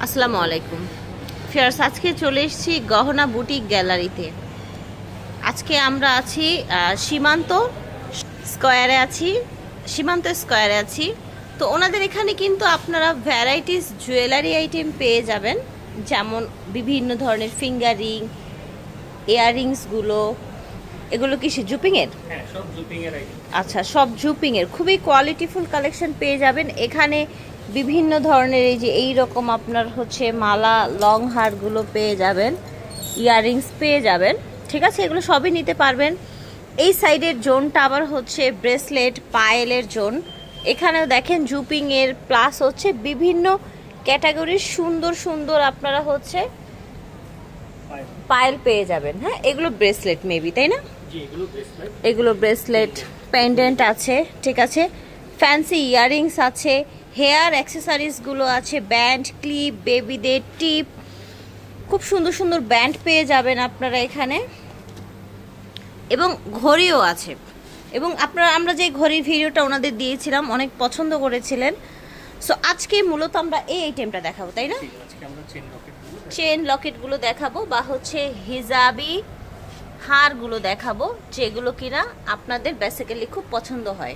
আসসালামু আলাইকুম ফিয়ার্স, আজকে চলে এসেছি গহনা বুটিক গ্যালারিতে। আজকে আমরা আছি সীমান্ত স্কয়ারে আছি। তো ওনাদের এখানে কিন্তু আপনারা ভ্যারাইটিস জুয়েলারি আইটেম পেয়ে যাবেন, যেমন বিভিন্ন ধরনের ফিঙ্গার রিং, ইয়াররিংসগুলো। এগুলো কি জুপিংয়ের? হ্যাঁ, সব জুপিংয়ের আইটেম। আচ্ছা, সব জুপিংয়ের খুবই কোয়ালিটিফুল কালেকশন পেয়ে যাবেন এখানে। বিভিন্ন ধরনের এই যে এই রকম আপনার হচ্ছে মালা, লং হারগুলো পেয়ে যাবেন, ইয়াররিংস পেয়ে যাবেন। ঠিক আছে, এগুলো সবই নিতে পারবেন। এই সাইডের জোনটা আবার হচ্ছে ব্রেসলেট, পায়েলের জোন। এখানেও দেখেন জুপিংয়ের প্লাস হচ্ছে বিভিন্ন ক্যাটাগরির সুন্দর সুন্দর আপনারা হচ্ছে পায়েল পেয়ে যাবেন। হ্যাঁ, এগুলো ব্রেসলেট মেবি, তাই না? এগুলো ব্রেসলেট, পেন্ডেন্ট আছে। ঠিক আছে, ফ্যান্সি ইয়াররিংস আছে, হেয়ার অ্যাক্সেসরিজগুলো আছে, ব্যান্ড, ক্লিপ, বেবিদের টিপ, খুব সুন্দর সুন্দর ব্যান্ড পেয়ে যাবেন আপনারা এখানে। এবং ঘড়িও আছে। এবং আমরা যে ঘড়ির ভিডিওটা ওনাদের দিয়েছিলাম, অনেক পছন্দ করেছিলেন। সো আজকে মূলত আমরা এই আইটেমটা দেখাবো, তাই না? চেন লকেটগুলো দেখাবো, বা হচ্ছে হিজাবি হারগুলো দেখাবো, যেগুলো কিনা আপনাদের বেসিক্যালি খুব পছন্দ হয়।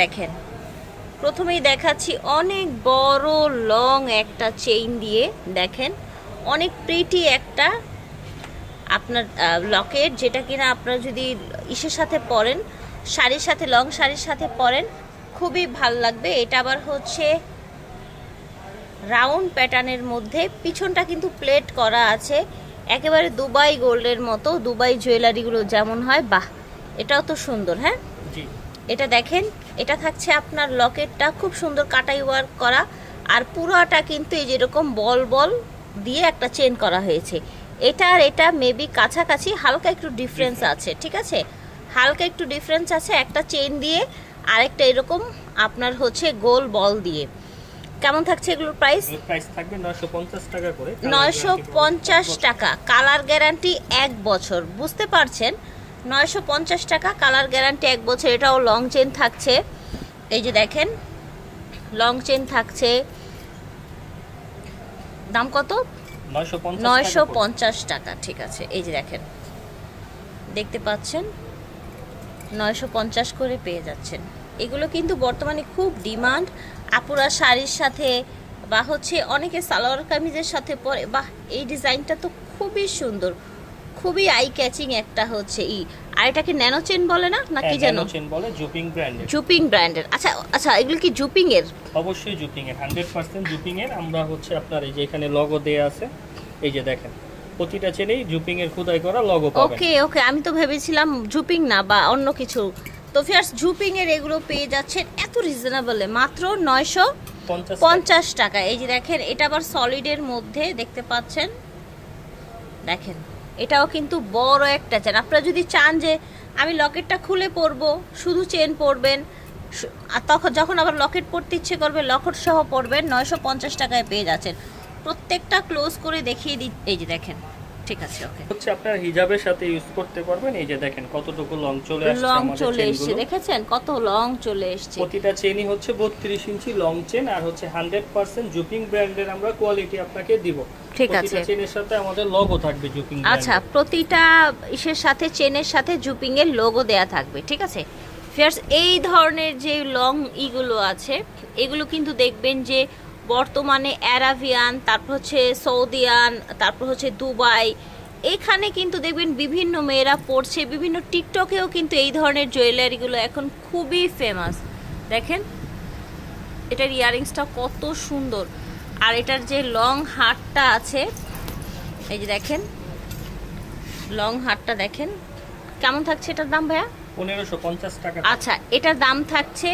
দেখেন, প্রথমেই দেখাচ্ছি অনেক বড় লং একটা চেইন দিয়ে, দেখেন অনেক প্রিটি একটা আপনার লকেট, যেটা কিনা আপনারা যদি ইসের সাথে পরেন, শাড়ির সাথে, লং শাড়ির সাথে পরেন, খুবই ভাল লাগবে। এটা আবার হচ্ছে রাউন্ড প্যাটার্নের মধ্যে, পিছনটা কিন্তু প্লেট করা আছে, একেবারে দুবাই গোল্ডের মতো, দুবাই জুয়েলারিগুলো যেমন হয়। বাহ, এটাও তো সুন্দর। হ্যাঁ, এটা দেখেন, এটা থাকছে আপনার লকেটটা খুব সুন্দর কাটাই ওয়ার্ক করা, আর পুরোটা কিন্তু এই যেরকম বল বল দিয়ে একটা চেন করা হয়েছে। এটা আর এটা মেবি কাছাকাছি, হালকা একটু ডিফারেন্স আছে। ঠিক আছে, হালকা একটু ডিফারেন্স আছে একটা চেন দিয়ে, আরেকটা এরকম আপনার হচ্ছে গোল বল দিয়ে। কেমন থাকছে এগুলোর প্রাইস? প্রাইস থাকবে 950 টাকা করে। 950 টাকা, কালার গ্যারান্টি 1 বছর। বুঝতে পারছেন, 950 টাকা, কালার গ্যারান্টি 1 বছর। এটাও লং চেন থাকছে, এই যে দেখেন লং চেন থাকছে। দাম কত? 950 টাকা। ঠিক আছে, এই যে দেখেন, দেখতে পাচ্ছেন 950 করে পেয়ে যাচ্ছেন। এগুলো কিন্তু বর্তমানে খুব ডিমান্ড, আপুরা শাড়ির সাথে বা হচ্ছে অনেকে সালোয়ার কামিজের সাথে পরে। বাহ, এই ডিজাইনটা তো খুবই সুন্দর, খুবই আই ক্যাচিং একটা হচ্ছে আর এটাকে ন্যানো চেন বলে না, নাকি যেন ন্যানো চেন বলে, জুপিং ব্র্যান্ডের। জুপিং ব্র্যান্ডের। আচ্ছা আচ্ছা, এগুলো কি জুপিং এর? অবশ্যই জুপিং এর, 100% জুপিং এর। আমরা হচ্ছে আপনার এই যে এখানে লোগো দেয়া আছে, এই যে দেখেন প্রতিটা চেনেই জুপিং এর খোদাই করা লোগো পাবেন। ওকে ওকে, আমি তো ভেবেছিলাম জুপিং না বা অন্য কিছু। তো ফিয়ার্স, জুপিং এর এগুলো পেয়ে যাচ্ছেন এত রিজনেবলে, মাত্র 950 টাকা। এই যে দেখেন, এটা আবার সলিডের মধ্যে দেখতে পাচ্ছেন। দেখেন, এটাও কিন্তু বড় একটা চেন। আপনারা যদি চান যে আমি লকেটটা খুলে পরবো, শুধু চেন পরবেন, আর তখন যখন আবার লকেট পরতে ইচ্ছে করবে, লকেট সহ পরবেন, 950 টাকায় পেয়ে যাচ্ছেন। প্রত্যেকটা ক্লোজ করে দেখিয়ে দিই, এই যে দেখেন। ঠিক আছে, ওকে, হচ্ছে আপনার হিজাবের সাথে ইউজ করতে পারবেন। এই যে দেখেন কতটুকু লং চলে আসছে, লং চলে এসেছে, দেখেছেন কত লং চলে এসেছে। প্রতিটা চেনই হচ্ছে 32 ইঞ্চি লং চেন, আর হচ্ছে 100% জুপিং ব্র্যান্ডের আমরা কোয়ালিটি আপনাকে দিব। ঠিক আছে, প্রতিটা চেনের সাথে আমাদের লোগো থাকবে জুপিং। আচ্ছা, প্রতিটা ইসের সাথে, চেনের সাথে জুপিং এর লোগো দেয়া থাকবে। ঠিক আছে ফিয়ার্স, এই ধরনের যে লং ইগুলো আছে, এগুলো কিন্তু দেখবেন যে বর্তমানে অ্যারাবিয়ান, তারপর হচ্ছে সৌদিয়ান, তারপর হচ্ছে দুবাই, এখানে কিন্তু দেখবেন বিভিন্ন মেয়েরা পড়ছে, বিভিন্ন টিকটকেও কিন্তু এই ধরনের জুয়েলারিগুলো এখন খুবই ফেমাস। দেখেন এটার ইয়াররিংসটা কত সুন্দর, আর এটার যে লং হারটা আছে, এই যে দেখেন লং হারটা দেখেন কেমন থাকছে। এটার দাম ভাইয়া 1550 টাকা। আচ্ছা, এটার দাম থাকছে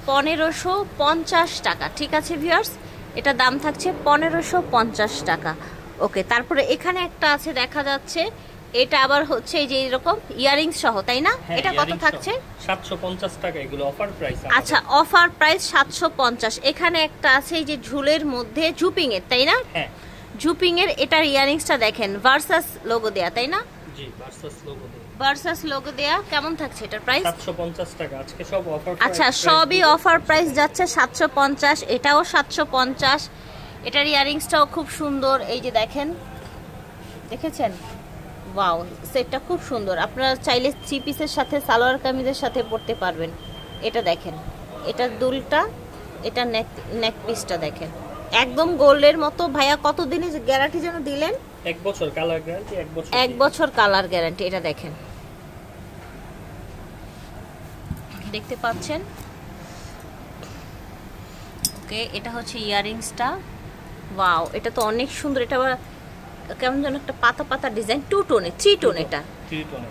1550 টাকা। ঠিক আছে ভিউয়ার্স, এটার দাম থাকছে 1550 টাকা। ওকে, তারপরে এখানে একটা আছে দেখা যাচ্ছে, এটা আবার হচ্ছে এই যে এরকম ইয়াররিংস সহ, তাই না? এটা কত থাকছে? 750 টাকা। এগুলো অফার প্রাইস। আচ্ছা, অফার প্রাইস 750। এখানে একটা আছে এই যে ঝুলের মধ্যে জুপিং এর, তাই না? হ্যাঁ, জুপিং এর। এটার ইয়াররিংসটা দেখেন, ভার্সাস লোগো দেয়া, তাই না? জি, ভার্সাস লোগো দেয়া। ভার্সাস লোগো দেয়া। কেমন থাকছে এটার প্রাইস? 750 টাকা। আজকে সব অফার। আচ্ছা, সবই অফার প্রাইস যাচ্ছে 750। এটাও 750। এটার ইয়ারিংসটাও খুব সুন্দর, এই যে দেখেন, দেখেছেন? ওয়াও, সেটটা খুব সুন্দর। আপনারা চাইলে 3 পিসের সাথে সালোয়ার কামিজের সাথে পরতে পারবেন। এটা দেখেন, এটার দুলটা, এটা নেক পিসটা দেখেন, একদম গোল্ডের মতো। ভাইয়া কত দিনের গ্যারান্টি যেন দিলেন? 1 বছর কালার গ্যারান্টি, 1 বছর কালার গ্যারান্টি। এটা দেখেন, দেখতে পাচ্ছেন? ওকে, এটা হচ্ছে ইয়ারিংসটা। ওয়াও, এটা তো অনেক সুন্দর। এটা আবার কেমন যেন একটা পাতা পাতা ডিজাইন, 2 টোনের, 3 টোন, এটা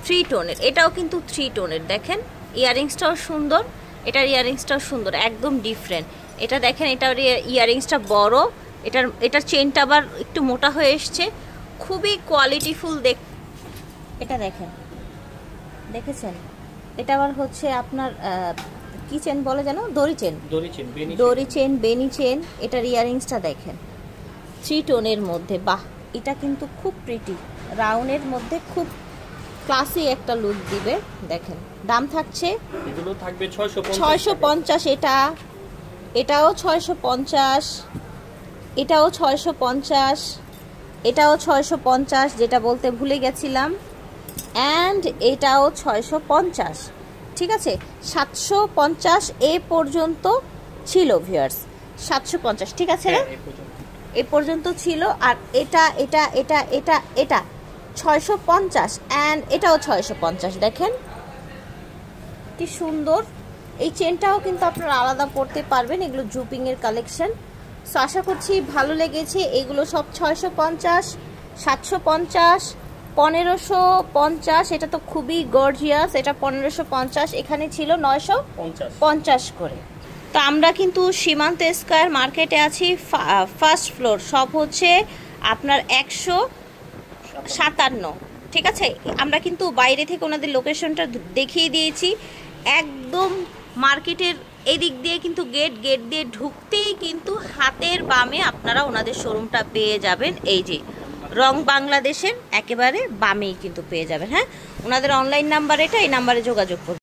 3 টোনের, এটাও কিন্তু 3 টোনের। দেখেন ইয়ারিংসটাও সুন্দর, এটার ইয়ারিংসটাও সুন্দর, একদম ডিফারেন্ট। এটা দেখেন, এটার ইয়ারিংসটা বড়, এটার চেনটা আবার একটু মোটা হয়ে এসছে, খুবই কোয়ালিটিফুল। এটা দেখেন, দেখেছেন? এটা আবার হচ্ছে আপনার কি চেন বলে যেন, দড়ি চেন, বেনি চেন। এটার ইয়ারিংসটা দেখেন 3 টোনের মধ্যে। বাহ, এটা কিন্তু খুব প্রিটি, রাউন্ডের মধ্যে খুব ক্লাসি একটা লুক দিবে। দেখেন, দাম থাকছে, এগুলো থাকবে 650। এটাও 650, এটাও 650, এটাও 650, যেটা বলতে ভুলে গেছিলাম। অ্যান্ড এটাও 650। ঠিক আছে, 750 এ পর্যন্ত ছিল ভিউয়ার্স, 750। ঠিক আছে না, এ পর্যন্ত ছিল। আর এটা এটা এটা এটা এটা 650 অ্যান্ড এটাও 650। দেখেন কি সুন্দর। এই চেনটাও কিন্তু আপনারা আলাদা পড়তে পারবেন। এগুলো জুপিং এর কালেকশন। সো আশা করছি ভালো লেগেছে। এগুলো সব 650, 750, 1550। এটা তো খুবই গর্জিয়াস, এটা 1550, এখানে ছিল 950 করে। তো আমরা কিন্তু সীমান্ত স্কয়ার মার্কেটে আছি, ফার্স্ট ফ্লোর, সব হচ্ছে আপনার 157। ঠিক আছে, আমরা কিন্তু বাইরে থেকে ওনাদের লোকেশনটা দেখিয়ে দিয়েছি। একদম মার্কেটের এদিক দিয়ে কিন্তু গেট দিয়ে ঢুকতেই কিন্তু হাতের বামে আপনারা ওনাদের শোরুমটা পেয়ে যাবেন। এই যে রং বাংলাদেশের একেবারে বামেই কিন্তু পেয়ে যাবেন। হ্যাঁ, ওনাদের অনলাইন নাম্বার এটা, এই নাম্বারে যোগাযোগ করুন।